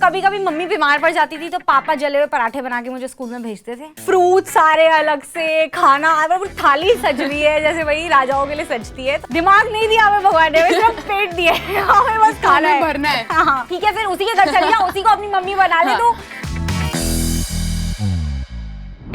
कभी कभी मम्मी बीमार पड़ जाती थी तो पापा जले हुए पराठे बना के मुझे स्कूल में भेजते थे। फ्रूट सारे अलग से, खाना थाली सज रही है जैसे वही राजाओं के लिए सजती है। दिमाग नहीं दिया हमें भगवान ने, सिर्फ पेट दिए, हमें बस खाना है, भरना है। हाँ ठीक है, फिर उसी के घर चली जा, उसी को अपनी मम्मी बना ले तू।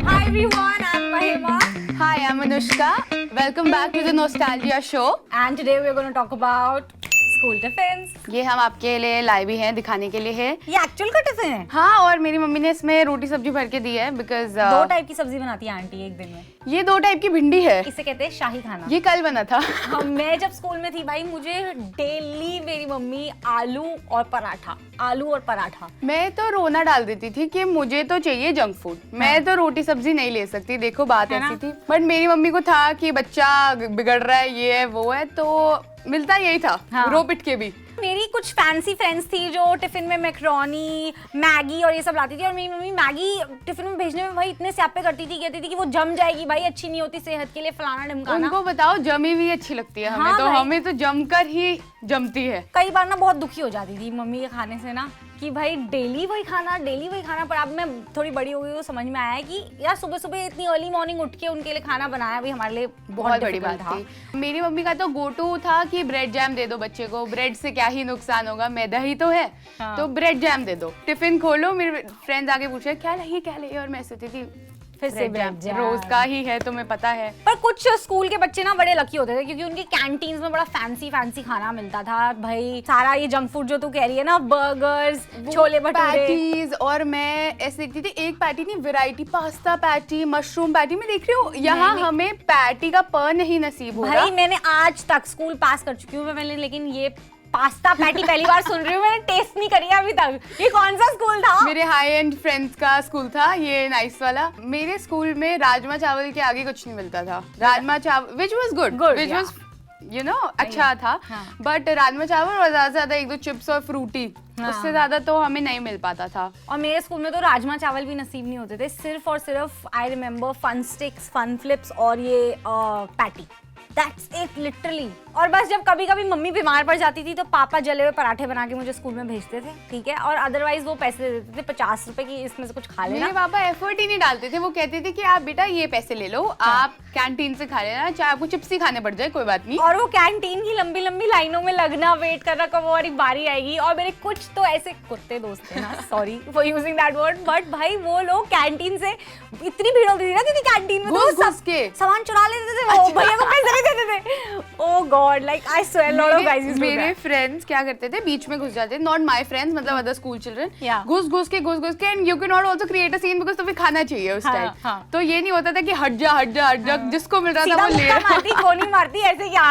Hi everyone, I'm Mahima. Hi, I'm Anushka. Welcome back to the Nostalgia Show. And today we're going to talk about school tiffins. ये हम आपके लिए लाए भी हैं, दिखाने के लिए है। ये एक्चुअल का टिफिन है? हाँ, और मेरी मम्मी ने इसमें रोटी सब्जी भर के दी है बिकॉज 2 टाइप की सब्जी बनाती है आंटी एक दिन में। ये 2 टाइप की भिंडी है, इसे कहते हैं शाही खाना। ये कल बना था। मैं जब स्कूल में थी भाई, मुझे डेली मेरी मम्मी आलू और पराठा। मैं तो रोना डाल देती थी कि मुझे तो चाहिए जंक फूड, मैं तो रोटी सब्जी नहीं ले सकती। देखो बात ऐसी थी, बट मेरी मम्मी को था कि बच्चा बिगड़ रहा है, ये है वो है, तो मिलता यही था। हाँ। रो पिट के भी। मेरी कुछ फैंसी फ्रेंड्स थी जो टिफिन में मैक्रोनी, मैगी और ये सब लाती थी, और मेरी मम्मी मैगी टिफिन में भेजने में भाई इतने स्यापे करती थी, कहती थी कि वो जम जाएगी भाई, अच्छी नहीं होती सेहत के लिए, फलाना ढिमकाना। उनको बताओ जमी हुई अच्छी लगती है हमें। हाँ, तो हमें तो जमकर ही जमती है। कई बार ना बहुत दुखी हो जाती थी मम्मी के खाने से ना, कि भाई डेली वही खाना। पर अब मैं थोड़ी बड़ी हो गई तो समझ में आया है कि यार सुबह सुबह इतनी अर्ली मॉर्निंग उठ के उनके लिए खाना बनाया भी हमारे लिए बहुत बड़ी बात थी। मेरी मम्मी का तो गो टू था कि ब्रेड जैम दे दो बच्चे को, ब्रेड से क्या ही नुकसान होगा, मैदा ही तो है। हाँ। तो ब्रेड जैम दे दो। टिफिन खोलो, मेरे फ्रेंड्स आके पूछे क्या लाइए, और मैं सोचती थी फिर से ब्रेड जैम रोज का ही है, तुम्हें पता है। पर कुछ स्कूल के बच्चे ना बड़े लकी होते थे क्योंकि उनकी कैंटीन्स में बड़ा फैंसी खाना मिलता था भाई। सारा ये जंक फूड जो तू कह रही है ना, बर्गर्स, छोले भटूरे, पैटीज, और मैं ऐसे देखती थी, एक पैटी नहीं, variety, pasta patty, mushroom patty. मैं देख रही हूँ यहाँ हमें पैटी का प नहीं नसीब हो रहा। भाई मैंने आज तक स्कूल पास कर चुकी हूँ मैं, लेकिन ये पास्ता पैटी पहली बार सुन रही हूँ, मैंने टेस्ट नहीं करी अभी तक। ये कौन सा स्कूल था? मेरे हाई एंड फ्रेंड्स का स्कूल था ये, नाइस वाला। मेरे स्कूल में राजमा चावल के आगे कुछ नहीं मिलता था। राजमा चावल which was good, which was you know अच्छा था, बट राजमा चावल और ज्यादा से ज्यादा 1-2 चिप्स और फ्रूटी, उससे ज्यादा तो हमें नहीं मिल पाता था। और मेरे स्कूल में तो राजमा चावल भी नसीब नहीं होते थे, सिर्फ और सिर्फ I remember fun sticks, fun flips और ये पैटी। That's it, literally. और बस जब कभी कभी मम्मी बीमार पड़ जाती थी तो पापा जले हुए पराठे बना के मुझे स्कूल में भेजते थे, ठीक है, और अदरवाइज वो पैसे दे देते थे 50 रुपए की, इसमें से कुछ खा लेना। मेरे पापा एफर्ट ही नहीं डालते थे, वो कहते थे कि आप बेटा ये पैसे ले लो, आप कैंटीन से खा लेना, चाहे आपको चिप्स ही खाने पड़ जाए कोई बात नहीं। और वो कैंटीन की लंबी लंबी लाइनों में लगना, वेट करना कब हमारी बारी आएगी। और मेरे कुछ तो ऐसे कुत्ते दोस्त थे ना, sorry for using that word, but भाई वो लोग कैंटीन से इतनी भीड़ होती थी ना, क्योंकि कैंटीन में तो सब के सामान चुरा लेते थे, वो भैया को पैसे नहीं देते थे। Oh God, like I swear a lot of guys used to do that. मेरे फ्रेंड्स क्या करते थे, बीच में घुस जाते, नॉट माय फ्रेंड्स, मतलब अदर स्कूल चिल्ड्रन, घुस के and you can not also create a scene because तुम्हें खाना चाहिए उस टाइम। तो ये नहीं होता था कि हट जा, जिसको मिल रहा था वो ले रहा। मारती गोली मारती ऐसे क्या?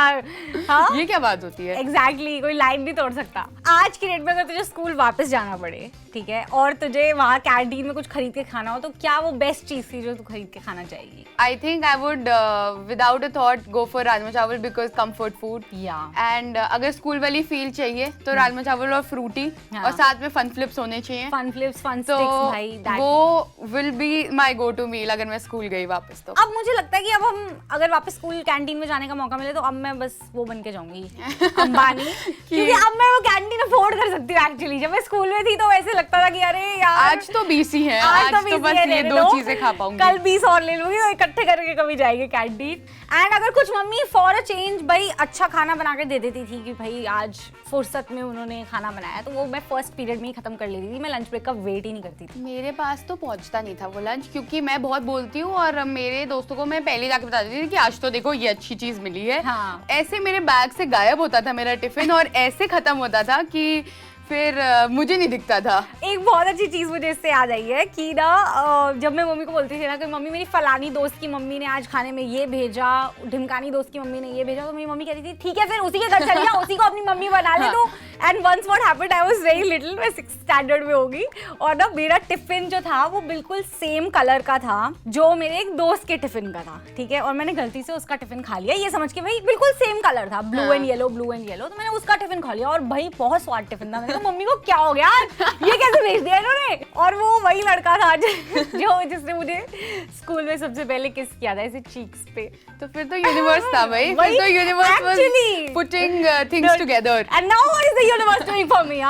हाँ, ये क्या बात होती है? एग्जैक्टली, कोई लाइन नहीं तोड़ सकता। आज की डेट में अगर तुझे स्कूल वापस जाना पड़े, ठीक है, और तुझे वहाँ कैंटीन में कुछ खरीद के खाना हो, तो क्या वो बेस्ट चीज थी जो तू खरीद के खाना चाहेगी? I think I would without a thought go for rajma चावल बिकॉज कंफर्ट फूड। एंड अगर स्कूल वाली फील चाहिए तो राजमा चावल और फ्रूटी, और साथ में फन फ्लिप्स होने चाहिए। फन फ्लिप्स, फन स्टिक्स भाई, वो will be my go to meal अगर मैं स्कूल गई वापस। तो अब मुझे लगता है कि अब हम अगर वापस स्कूल कैंटीन में जाने का मौका मिले तो अब मैं बस वो बन के जाऊंगी, अंबानी। क्योंकि अब मैं वो कैंटीन अफोर्ड कर सकती हूँ एक्चुअली। जब मैं स्कूल में थी तो ऐसे लगता था कि अरे यार आज तो 20 ही है, आज तो बस ये 2 चीजें खा पाऊंगी, कल 20 और ले लूंगी, तो इकट्ठे करके कभी जाएंगे कैंटीन। एंड अगर कुछ मम्मी फॉर अ चेंज भाई अच्छा खाना बना के दे देती थी कि भाई आज फुर्सत में उन्होंने खाना बनाया, तो वो मैं फर्स्ट पीरियड में ही खत्म कर लेती थी। मैं लंच ब्रेक का वेट ही नहीं करती थी। मेरे पास तो पहुंचता नहीं था वो लंच, क्योंकि मैं बहुत बोलती हूँ और मेरे दोस्तों को मैं पहले जाके बता देती थी कि आज तो देखो ये अच्छी चीज मिली है। हाँ। ऐसे मेरे बैग से गायब होता था मेरा टिफिन, और ऐसे खत्म होता था कि फिर मुझे नहीं दिखता था। एक बहुत अच्छी चीज मुझे इससे याद आई है कि ना जब मैं मम्मी को बोलती थी ना कि मम्मी मेरी फलानी दोस्त की मम्मी ने आज खाने में ये भेजा, ढिमकानी दोस्त की मम्मी ने ये भेजा, तो मेरी मम्मी कहती थी ठीक है फिर उसी के घर चली जा, उसी को अपनी मम्मी बना ले तू। And once what happened, I was very little, मैं 6th स्टैंडर्ड में होगी, और ना मेरा टिफिन जो था वो बिल्कुल सेम कलर का था जो मेरे एक दोस्त के टिफिन का था, ठीक है, और मैंने गलती से उसका टिफिन खा लिया, ये समझ के भाई बिल्कुल सेम कलर था, ब्लू एंड येलो, तो मैंने उसका टिफिन खा लिया, और भाई बहुत स्वाद टिफिन था। मैंने कहा मम्मी को क्या हो गया, ये कैसे भेज दिया इन्होंने? और वो वही लड़का था जिसने मुझे स्कूल में सबसे पहले किस किया था ऐसे चीक्स पे। तो फिर तो यूनिवर्स था भाई, फिर तो universe was putting things together and now what is the universe doing for me?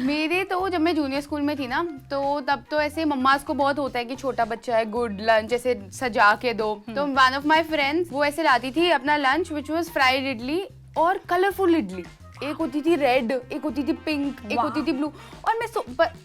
मेरे तो जब मैं जूनियर स्कूल में थी ना, तो तब तो ऐसे मम्मास को बहुत होता है कि छोटा बच्चा है, गुड लंच ऐसे सजा के दो। तो वन ऑफ माय फ्रेंड्स वो ऐसे लाती थी अपना lunch which was fried idli और कलरफुल इडली। एक होती थी रेड, एक होती थी पिंक, एक होती थी ब्लू। और मैं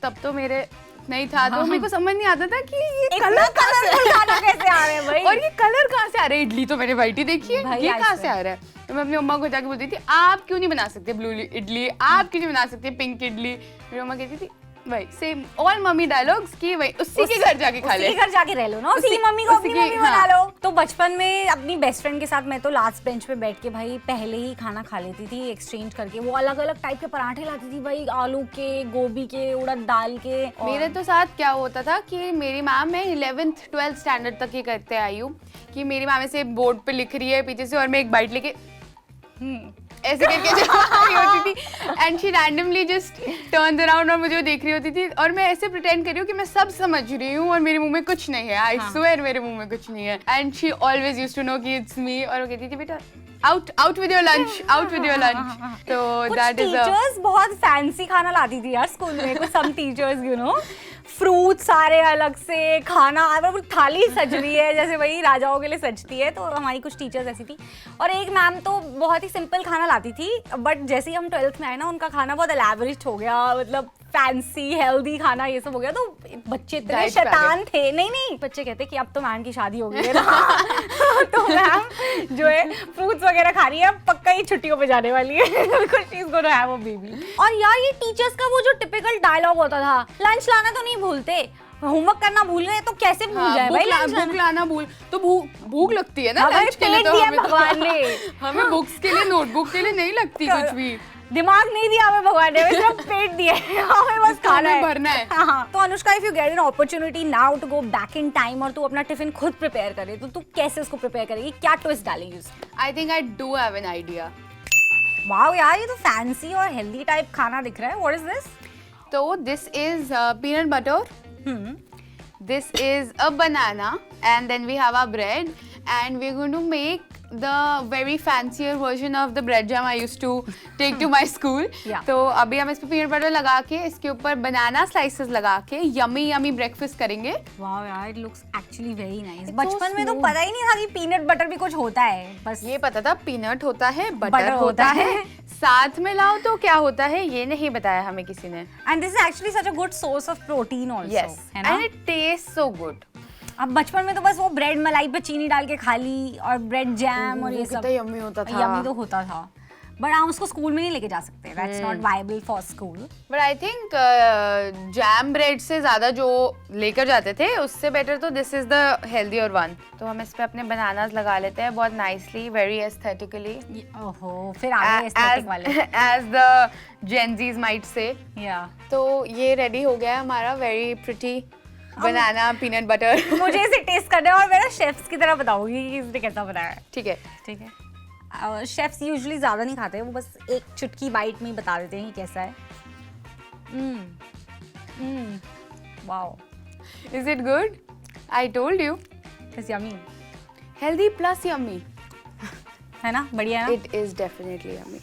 तब तो मेरे नहीं था, तो मेरे को समझ नहीं आता था कि ये कलर कैसे आ रहे हैं भाई, और ये कलर कहाँ से आ रहे हैं। इडली तो मैंने व्हाइट ही देखी है, ये कहाँ से आ रहा है। तो मैं अपनी मम्मा को जाके बोलती थी आप क्यों नहीं बना सकते ब्लू इडली, आप क्यों नहीं बना सकते पिंक इडली। मेरी मम्मा कहती थी भाई सेम ऑल मम्मी डायलॉग्स की वही उसी के घर जाके खा ले, उसी के घर जाके रह लो ना, उसी की मम्मी को अपनी मम्मी बना लो। तो बचपन में अपनी बेस्ट फ्रेंड के साथ मैं तो लास्ट बेंच पे बैठ के भाई पहले ही खाना खा लेती थी एक्सचेंज करके। वो अलग अलग टाइप के पराठे लाती थी भाई, आलू के, गोभी के, उड़द दाल के। मेरे तो साथ क्या होता था कि मेरी मैम, मैं 11th 12th स्टैंडर्ड तक ये करते आई हूँ कि मेरी मैम ऐसे बोर्ड पे लिख रही है पीछे से और मैं एक बाइट लेके ऐसे करके जा रही होती थी and she randomly just turns around और मुझे वो देख रही होती थी और मैं ऐसे प्रिटेंड कर रही हूँ कि मैं सब समझ रही हूँ और मेरे मुंह में कुछ नहीं है। आई स्वेयर मेरे मुंह में कुछ नहीं है। And she always used to know कि इट्स मी और वो कहती थी बेटा out with your lunch, out with your lunch. तो दैट इज टीचर्स बहुत फैंसी खाना लाती थी यार स्कूल में। कुछ some teachers you know fruit सारे अलग से, खाना थाली सज रही है जैसे वही राजाओं के लिए सजती है। तो हमारी कुछ टीचर्स ऐसी थी और एक मैम तो बहुत ही सिंपल खाना लाती थी, बट जैसे ही हम 12th में आए ना उनका खाना बहुत एलैबोरेट हो गया, मतलब फैंसी हेल्दी खाना ये सब हो गया। तो बच्चे इतने शैतान थे, नहीं बच्चे कहते कि अब तो मैम की शादी हो गई है ना तो मैम जो है फ्रूट्स वगैरह खा रही है, पक्का ही छुट्टियों पे जाने वाली है because she is gonna have a baby. और यार ये टीचर्स का वो जो टिपिकल डायलॉग होता था, लंच लाना तो नहीं भूलते, होमवर्क करना भूल गए तो कैसे भूल जाए भाई, बुक लाना भूल तो भूख लगती है ना लंच के लिए। तो भगवान ने हमें बुक्स के लिए, नोटबुक के लिए नहीं लगती कुछ भी, दिमाग नहीं दिया हमें भगवान ने, सिर्फ पेट दिया है, हमें बस खाना है, भरना है। तो Anushka, if you get an opportunity now to go back in time और तू अपना टिफिन खुद प्रिपेयर करे तो तू कैसे उसको प्रिपेयर करेगी, क्या ट्विस्ट डालेगी उसमें? I think I do have an idea. Wow यार, ये तो फैंसी और हेल्दी टाइप खाना दिख रहा है। What is this? तो this is peanut butter, this is a banana and then we have our bread and we're going to make the very fancier version of the bread jam I used to take to my school. Yeah. तो अभी हम इस पे peanut butter लगा के इसके ऊपर बनाना slices लगा के यमी ब्रेकफास्ट करेंगे। वाओ यार, it looks actually very nice. बचपन में तो पता ही नहीं था कि पीनट बटर भी कुछ होता है, बस ये पता था पीनट होता है, बटर होता है, साथ में लाओ तो क्या होता है ये नहीं बताया हमें किसी ने। And this is actually such a good source of protein also, है ना? And it taste so good. अब बचपन में तो बस वो ब्रेड मलाई पे चीनी डाल के खा ली और ब्रेड जैम और ये सब, यम्मी होता था। यम्मी तो होता था, बट हम उसको स्कूल में नहीं लेके जा सकते, that's not viable for school. But I think jam bread से ज्यादा जो लेकर जाते थे उससे बेटर तो this is the healthier one. तो हम इस पे अपने बनानास लगा लेते हैं बहुत नाइसली, वेरी एस्थेटिकली। ओहो, फिर आगे एस्थेटिक वाले as the Gen Zs might say. या तो ये रेडी हो गया हमारा वेरी प्रिटी बनाना पीनट बटर। मुझे इसे टेस्ट करना है और मेरा शेफ्स की तरह बताऊंगी कि इसने कैसा बनाया है। ठीक है, ठीक है। शेफ्स यूजुअली ज़्यादा नहीं खाते, वो बस एक चुटकी बाइट में ही बता देते हैं कि कैसा है। Wow, is it good? I told you it's yummy. Healthy plus yummy, है ना? बढ़िया है। It is definitely yummy.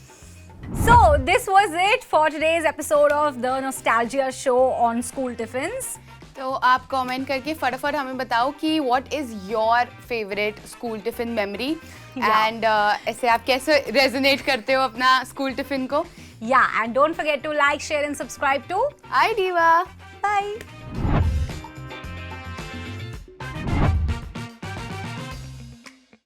So this was it for today's episode of the Nostalgia Show on school tiffins. तो आप कमेंट करके फटाफट हमें बताओ कि what is your favourite school tiffin memory and ऐसे आप कैसे रेजोनेट करते हो अपना स्कूल टिफिन को। Yeah, and don't forget to like, share and subscribe to Hi Diva. Bye.